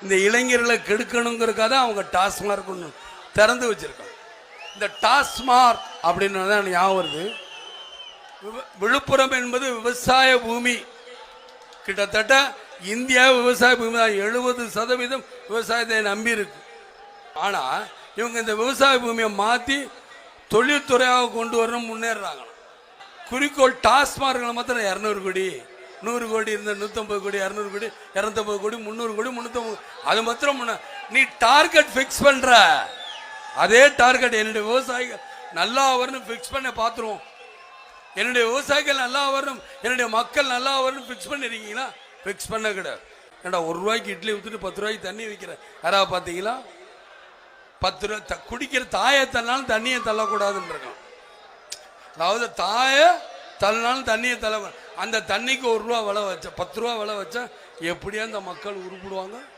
இந்த இளைஞர்களை கெடுக்கணுங்கிறதுக்காக அவங்க டாஸ்மார்க் ஒன்று திறந்து வச்சிருக்காங்க. இந்த டாஸ்மார்க் அப்படின்னு தான் ஞாபகம் வருது. விழுப்புரம் என்பது விவசாய பூமி. கிட்டத்தட்ட இந்தியா விவசாய பூமி தான். 70% விவசாயத்தை நம்பி இருக்கு. ஆனால் இவங்க இந்த விவசாய பூமியை மாற்றி தொழில்துறையாக கொண்டு வரணும், முன்னேறாங்க. குறிக்கோள் டாஸ்மார்க்களை மாத்திரம் 200 கோடி, 100 கோடி இருந்த 150 கோடி, 200 கோடி, 250 கோடி, 300 கோடி, 350. அது மாத்திரம் நீ டார்கெட் ஃபிக்ஸ் பண்ற. அதே டார்கெட் என்னுடைய விவசாயிகள் நல்லா வரணும் ஃபிக்ஸ் பண்ண பார்த்துருவோம். என்னுடைய விவசாயிகள் நல்லா வரணும், என்னுடைய மக்கள் நல்லா வரணும் ஃபிக்ஸ் பண்ணிருக்கீங்களா? ஃபிக்ஸ் பண்ண கிடையாது. ஏண்டா 1 ரூபாய்க்கு இட்லி ஊற்றிட்டு 10 ரூபாய்க்கு தண்ணி விற்கிறேன். யாராவது பார்த்தீங்களா? 10 ரூபா குடிக்கிற தாயை தள்ளாலும் தண்ணியை தள்ளக்கூடாதுன்னு இருக்கோம். அதாவது தாயை தள்ளினாலும் தண்ணியை தள்ள, அந்த தண்ணிக்கு 1 ரூபா விலை வச்சா 10 ரூபா விலை வச்சா எப்படியா அந்த மக்கள் உருப்பிடுவாங்க?